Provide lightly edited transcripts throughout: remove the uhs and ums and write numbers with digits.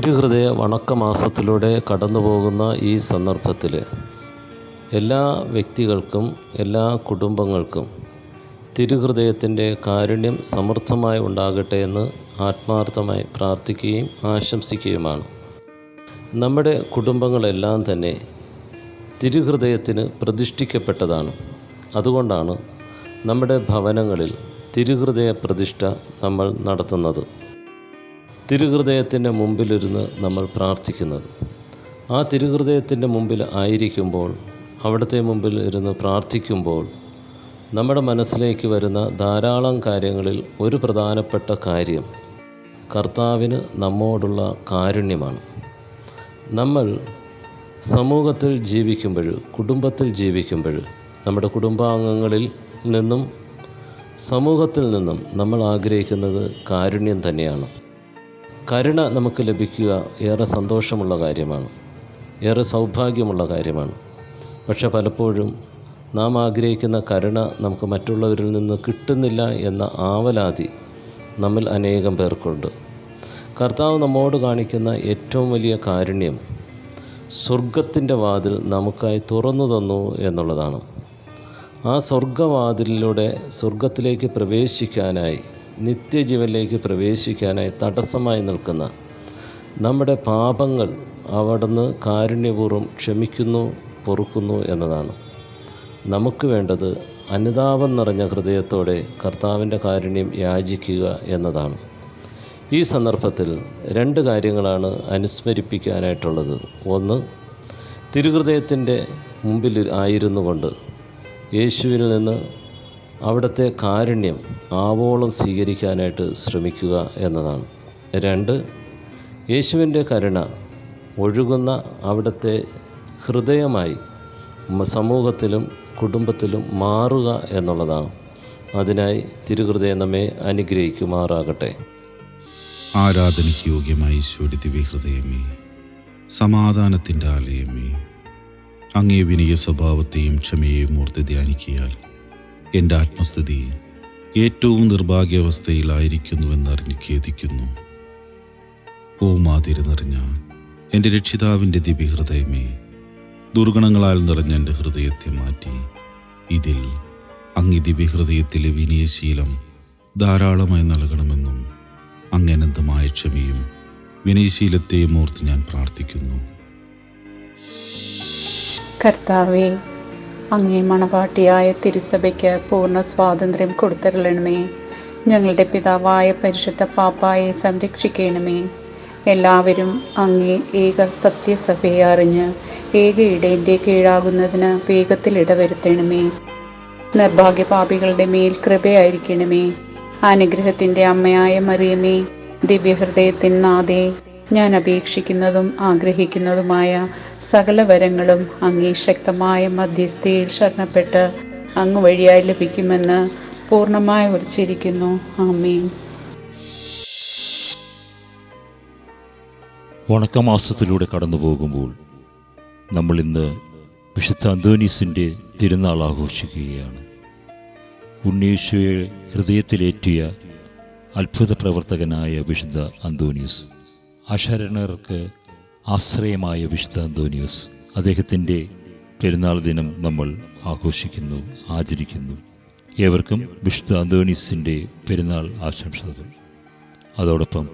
തിരുഹൃദയ വണക്കമാസത്തിലൂടെ കടന്നുപോകുന്ന ഈ സന്ദർഭത്തിൽ എല്ലാ വ്യക്തികൾക്കും എല്ലാ കുടുംബങ്ങൾക്കും തിരുഹൃദയത്തിൻ്റെ കാരുണ്യം സമൃദ്ധമായി ഉണ്ടാകട്ടെ എന്ന് ആത്മാർത്ഥമായി പ്രാർത്ഥിക്കുകയും ആശംസിക്കുകയുമാണ്. നമ്മുടെ കുടുംബങ്ങളെല്ലാം തന്നെ തിരുഹൃദയത്തിന് പ്രതിഷ്ഠിക്കപ്പെട്ടതാണ്. അതുകൊണ്ടാണ് നമ്മുടെ ഭവനങ്ങളിൽ തിരുഹൃദയ പ്രതിഷ്ഠ നമ്മൾ നടത്തുന്നത്, തിരുഹൃദയത്തിൻ്റെ മുമ്പിലിരുന്ന് നമ്മൾ പ്രാർത്ഥിക്കുന്നത്. ആ തിരുഹൃദയത്തിൻ്റെ മുമ്പിൽ ആയിരിക്കുമ്പോൾ, അവിടുത്തെ മുമ്പിൽ ഇരുന്ന് പ്രാർത്ഥിക്കുമ്പോൾ നമ്മുടെ മനസ്സിലേക്ക് വരുന്ന ധാരാളം കാര്യങ്ങളിൽ ഒരു പ്രധാനപ്പെട്ട കാര്യം കർത്താവിന് നമ്മോടുള്ള കാരുണ്യമാണ്. നമ്മൾ സമൂഹത്തിൽ ജീവിക്കുമ്പോൾ, കുടുംബത്തിൽ ജീവിക്കുമ്പോൾ, നമ്മുടെ കുടുംബാംഗങ്ങളിൽ നിന്നും സമൂഹത്തിൽ നിന്നും നമ്മൾ ആഗ്രഹിക്കുന്നത് കാരുണ്യം തന്നെയാണ്. കരുണ നമുക്ക് ലഭിക്കുക ഏറെ സന്തോഷമുള്ള കാര്യമാണ്, ഏറെ സൗഭാഗ്യമുള്ള കാര്യമാണ്. പക്ഷെ പലപ്പോഴും നാം ആഗ്രഹിക്കുന്ന കരുണ നമുക്ക് മറ്റുള്ളവരിൽ നിന്ന് കിട്ടുന്നില്ല എന്ന ആവലാതി നമ്മിൽ അനേകം പേർക്കുണ്ട്. കർത്താവ് നമ്മോട് കാണിക്കുന്ന ഏറ്റവും വലിയ കാരുണ്യം സ്വർഗത്തിൻ്റെ വാതിൽ നമുക്കായി തുറന്നു തന്നു എന്നുള്ളതാണ്. ആ സ്വർഗവാതിലിലൂടെ സ്വർഗത്തിലേക്ക് പ്രവേശിക്കാനായി, നിത്യജീവനിലേക്ക് പ്രവേശിക്കാനായി തടസ്സമായി നിൽക്കുന്ന നമ്മുടെ പാപങ്ങൾ അവിടുന്ന് കാരുണ്യപൂർവ്വം ക്ഷമിക്കുന്നു, പൊറുക്കുന്നു എന്നതാണ്. നമുക്ക് വേണ്ടത് അനുതാപം നിറഞ്ഞ ഹൃദയത്തോടെ കർത്താവിൻ്റെ കാരുണ്യം യാചിക്കുക എന്നതാണ്. ഈ സന്ദർഭത്തിൽ രണ്ട് കാര്യങ്ങളാണ് അനുസ്മരിപ്പിക്കാനായിട്ടുള്ളത്. ഒന്ന്, തിരുഹൃദയത്തിൻ്റെ മുമ്പിൽ ആയിരുന്നു കൊണ്ട് യേശുവിൽ നിന്ന് അവിടുത്തെ കാരുണ്യം ആവോളം സ്വീകരിക്കാനായിട്ട് ശ്രമിക്കുക എന്നതാണ്. രണ്ട്, യേശുവിൻ്റെ കരുണ ഒഴുകുന്ന അവിടുത്തെ ഹൃദയമായി സമൂഹത്തിലും കുടുംബത്തിലും മാറുക എന്നുള്ളതാണ്. അതിനായി തിരുഹൃദയം നമ്മെ അനുഗ്രഹിക്കുമാറാകട്ടെ. ആരാധനയ്ക്ക് യോഗ്യമായ ഈശോയുടെ ദിവ്യഹൃദയമേ, സമാധാനത്തിൻ്റെ ആലയമേ, അങ്ങേ വിനയ സ്വഭാവത്തെയും ക്ഷമയെയും ഓർത്ത് ധ്യാനിക്കിയാൽ എൻ്റെ ആത്മസ്ഥിതി ഏറ്റവും നിർഭാഗ്യാവസ്ഥയിലായിരിക്കുന്നുവെന്നറിഞ്ഞ് ഖേദിക്കുന്നു. ഓ മാതിരി നിറഞ്ഞ എൻ്റെ രക്ഷിതാവിൻ്റെ ദിവ്യഹൃദയമേ, ദുർഗുണങ്ങളാൽ നിറഞ്ഞ എൻ്റെ ഹൃദയത്തെ മാറ്റി ഇതിൽ അങ്ങ് ദിവ്യഹൃദയത്തിലെ വിനയശീലം ധാരാളമായി നൽകണമെന്നും അങ്ങനന്തമായ ക്ഷമയും വിനയശീലത്തെയും ഓർത്ത് ഞാൻ പ്രാർത്ഥിക്കുന്നു. കർത്താവേ, അങ്ങേ മണവാട്ടിയായ തിരുസഭയ്ക്ക് പൂർണ്ണ സ്വാതന്ത്ര്യം കൊടുത്തരുളണമേ. ഞങ്ങളുടെ പിതാവായ പരിശുദ്ധ പാപ്പായെ സംരക്ഷിക്കണമേ. എല്ലാവരും അങ്ങേ ഏക സത്യസഭയെ അറിഞ്ഞ് ഏക ഇടയൻ്റെ കീഴാകുന്നതിന് വേഗത്തിൽ ഇടവരുത്തണമേ. നിർഭാഗ്യപാപികളുടെ മേൽ കൃപയായിരിക്കണമേ. അനുഗ്രഹത്തിൻ്റെ അമ്മയായ മറിയമേ, ദിവ്യഹൃദയത്തിൻ നാഥേ, ഞാൻ അപേക്ഷിക്കുന്നതും ആഗ്രഹിക്കുന്നതുമായ സകല വരങ്ങളും അങ്ങേ ശക്തമായ മധ്യസ്ഥയിൽ ശരണപ്പെട്ട് അങ്ങ് വഴിയായി ലഭിക്കുമെന്ന് പൂർണ്ണമായി ഉറച്ചിരിക്കുന്നു. ആമേൻ. വണക്കമാസത്തിലൂടെ കടന്നു പോകുമ്പോൾ നമ്മൾ ഇന്ന് വിശുദ്ധ അന്തോനീസിൻ്റെ തിരുനാൾ ആഘോഷിക്കുകയാണ്. ഉണ്ണീശോയെ ഹൃദയത്തിലേറ്റിയ അത്ഭുത പ്രവർത്തകനായ വിശുദ്ധ അന്തോനീസ്, അശരണർക്ക് ആശ്രയമായ വിശുദ്ധ അന്തോനിയോസ്, അദ്ദേഹത്തിൻ്റെ പെരുന്നാൾ ദിനം നമ്മൾ ആഘോഷിക്കുന്നു, ആചരിക്കുന്നു. ഏവർക്കും വിശുദ്ധ അന്തോനീസിൻ്റെ പെരുന്നാൾ ആശംസകൾ. അതോടൊപ്പം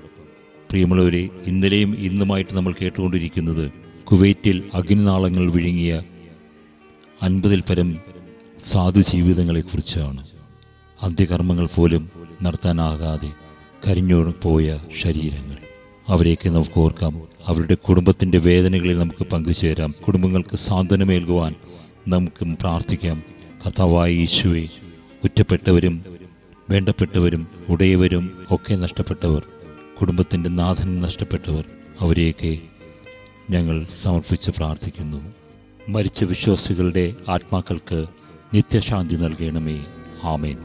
പ്രിയമുള്ളവരെ, ഇന്നലെയും ഇന്നുമായിട്ട് നമ്മൾ കേട്ടുകൊണ്ടിരിക്കുന്നത് കുവൈറ്റിൽ അഗ്നിനാളങ്ങൾ വിഴുങ്ങിയ 50-ൽ പരം സാധുജീവിതങ്ങളെക്കുറിച്ചാണ്. അന്ത്യകർമ്മങ്ങൾ പോലും നടത്താനാകാതെ കരിഞ്ഞു പോയ ശരീരങ്ങൾ, അവരെയൊക്കെ നമുക്ക് ഓർക്കാം. അവരുടെ കുടുംബത്തിൻ്റെ വേദനകളിൽ നമുക്ക് പങ്കുചേരാം. കുടുംബങ്ങൾക്ക് സാന്ത്വനമേൽക്കുവാൻ നമുക്ക് പ്രാർത്ഥിക്കാം. കർത്താവായ യേശുവേ, ഉറ്റപ്പെട്ടവരും വേണ്ടപ്പെട്ടവരും ഉടയവരും ഒക്കെ നഷ്ടപ്പെട്ടവർ, കുടുംബത്തിൻ്റെ നാഥൻ നഷ്ടപ്പെട്ടവർ, അവരെയൊക്കെ ഞങ്ങൾ സമർപ്പിച്ച് പ്രാർത്ഥിക്കുന്നു. മരിച്ച വിശ്വാസികളുടെ ആത്മാക്കൾക്ക് നിത്യശാന്തി നൽകണമേ. ആമേൻ.